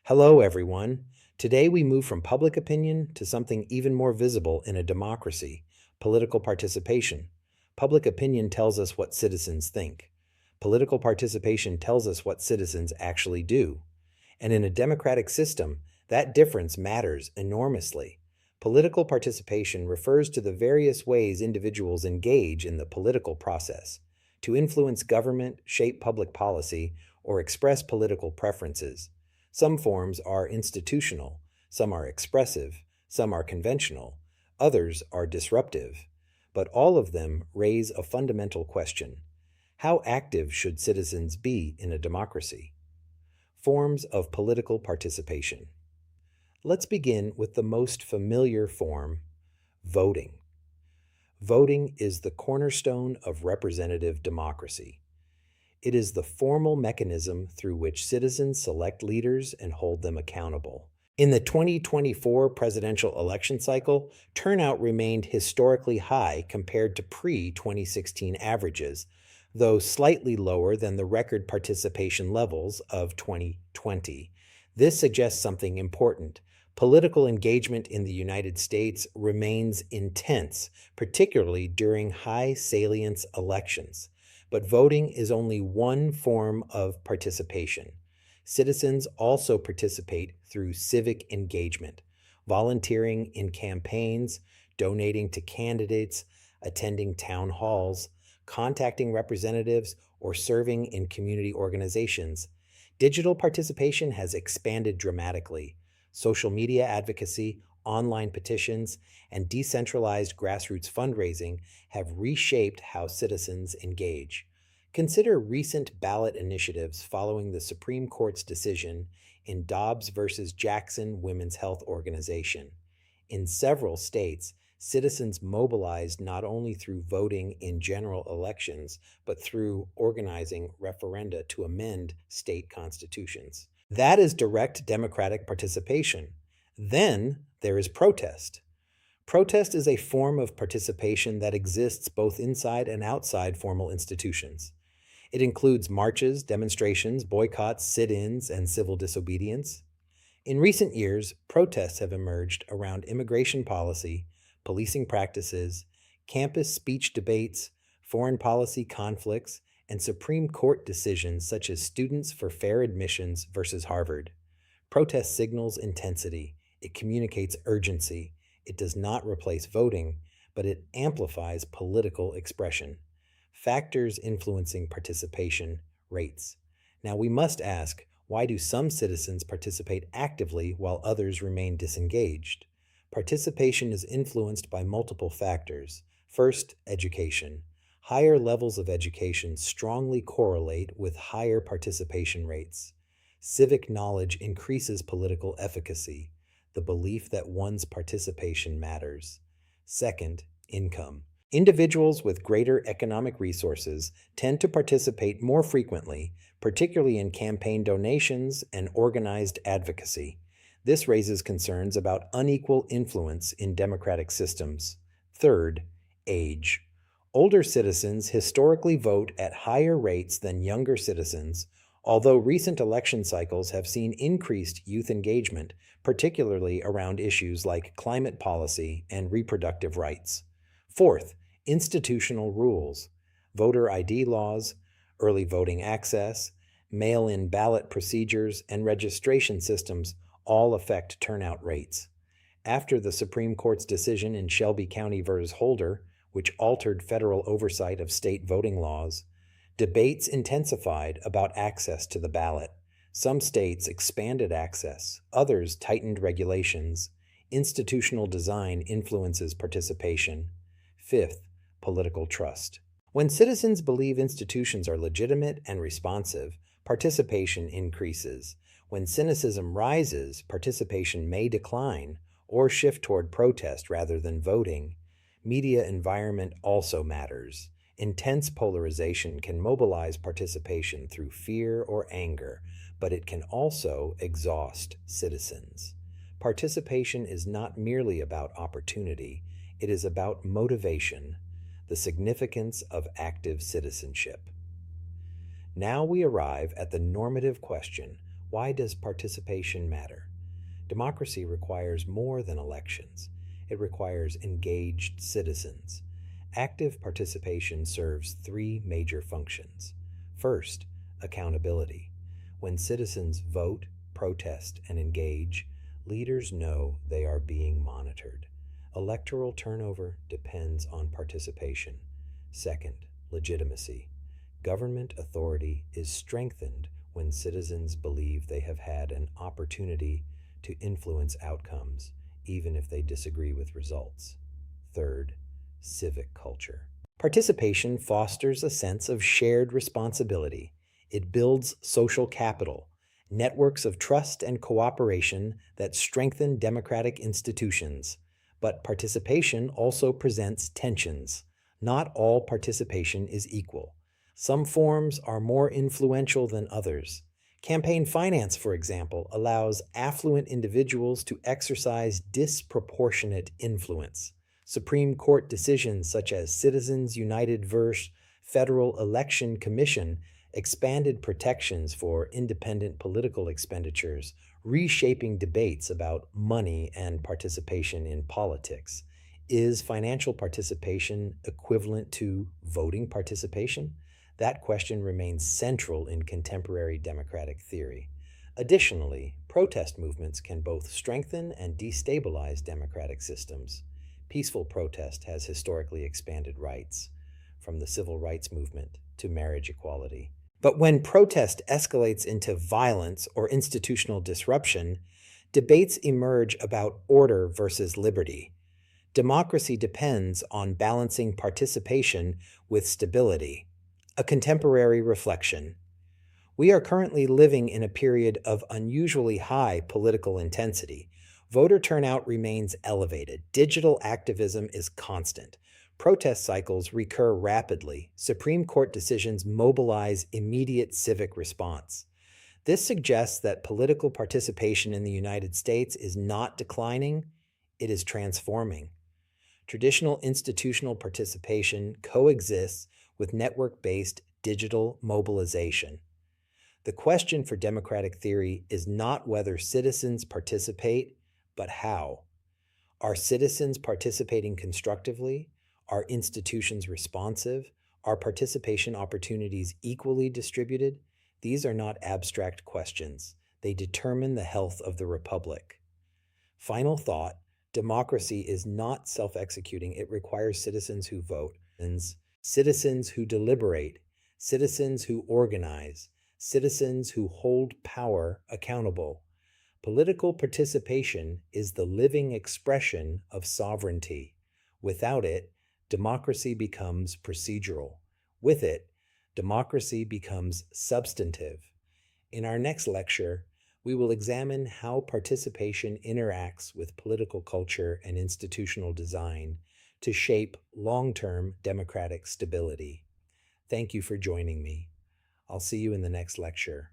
Hello, everyone. Today we move from public opinion to something even more visible in a democracy: political participation. Public opinion tells us what citizens think. Political participation tells us what citizens actually do. And in a democratic system, that difference matters enormously. Political participation refers to the various ways individuals engage in the political process to influence government, shape public policy, or express political preferences. Some forms are institutional, some are expressive, some are conventional, others are disruptive. But all of them raise a fundamental question: how active should citizens be in a democracy? Forms of political participation. Let's begin with the most familiar form: voting. Voting is the cornerstone of representative democracy. It is the formal mechanism through which citizens select leaders and hold them accountable. In the 2024 presidential election cycle, turnout remained historically high compared to pre-2016 averages, though slightly lower than the record participation levels of 2020. This suggests something important. Political engagement in the United States remains intense, particularly during high salience elections. But voting is only one form of participation. Citizens also participate through civic engagement, volunteering in campaigns, donating to candidates, attending town halls, contacting representatives, or serving in community organizations. Digital participation has expanded dramatically. Social media advocacy, online petitions, and decentralized grassroots fundraising have reshaped how citizens engage. Consider recent ballot initiatives following the Supreme Court's decision in Dobbs versus Jackson Women's Health Organization. In several states, citizens mobilized not only through voting in general elections, but through organizing referenda to amend state constitutions. That is direct democratic participation. Then there is protest. Protest is a form of participation that exists both inside and outside formal institutions. It includes marches, demonstrations, boycotts, sit-ins, and civil disobedience. In recent years, protests have emerged around immigration policy, policing practices, campus speech debates, foreign policy conflicts, and Supreme Court decisions such as Students for Fair Admissions versus Harvard. Protest signals intensity. It communicates urgency. It does not replace voting, but it amplifies political expression. Factors influencing participation: rates. Now we must ask, why do some citizens participate actively while others remain disengaged? Participation is influenced by multiple factors. First, education. Higher levels of education strongly correlate with higher participation rates. Civic knowledge increases political efficacy, the belief that one's participation matters. Second, income. Individuals with greater economic resources tend to participate more frequently, particularly in campaign donations and organized advocacy. This raises concerns about unequal influence in democratic systems. Third, age. Older citizens historically vote at higher rates than younger citizens, although recent election cycles have seen increased youth engagement, particularly around issues like climate policy and reproductive rights. Fourth, institutional rules. Voter ID laws, early voting access, mail-in ballot procedures, and registration systems all affect turnout rates. After the Supreme Court's decision in Shelby County versus Holder, which altered federal oversight of state voting laws, debates intensified about access to the ballot. Some states expanded access, others tightened regulations. Institutional design influences participation. Fifth, political trust. When citizens believe institutions are legitimate and responsive, participation increases. When cynicism rises, participation may decline or shift toward protest rather than voting. Media environment also matters. Intense polarization can mobilize participation through fear or anger, but it can also exhaust citizens. Participation is not merely about opportunity, it is about motivation, the significance of active citizenship. Now we arrive at the normative question: Why does participation matter? Democracy requires more than elections. It requires engaged citizens. Active participation serves three major functions. First, accountability. When citizens vote, protest, and engage, leaders know they are being monitored. Electoral turnover depends on participation. Second, legitimacy. Government authority is strengthened when citizens believe they have had an opportunity to influence outcomes, even if they disagree with results. Third, civic culture. Participation fosters a sense of shared responsibility. It builds social capital, networks of trust and cooperation that strengthen democratic institutions. But participation also presents tensions. Not all participation is equal. Some forms are more influential than others. Campaign finance, for example, allows affluent individuals to exercise disproportionate influence. Supreme Court decisions such as Citizens United vs. Federal Election Commission expanded protections for independent political expenditures, reshaping debates about money and participation in politics. Is financial participation equivalent to voting participation? That question remains central in contemporary democratic theory. Additionally, protest movements can both strengthen and destabilize democratic systems. Peaceful protest has historically expanded rights, from the civil rights movement to marriage equality. But when protest escalates into violence or institutional disruption, debates emerge about order versus liberty. Democracy depends on balancing participation with stability. A contemporary reflection. We are currently living in a period of unusually high political intensity. Voter turnout remains elevated. Digital activism is constant. Protest cycles recur rapidly. Supreme Court decisions mobilize immediate civic response. This suggests that political participation in the United States is not declining, it is transforming. Traditional institutional participation coexists with network-based digital mobilization. The question for democratic theory is not whether citizens participate, but how. Are citizens participating constructively? Are institutions responsive? Are participation opportunities equally distributed? These are not abstract questions. They determine the health of the republic. Final thought, democracy is not self-executing. It requires citizens who vote, citizens who deliberate, citizens who organize, citizens who hold power accountable. Political participation is the living expression of sovereignty. Without it, democracy becomes procedural. With it, democracy becomes substantive. In our next lecture, we will examine how participation interacts with political culture and institutional design to shape long-term democratic stability. Thank you for joining me. I'll see you in the next lecture.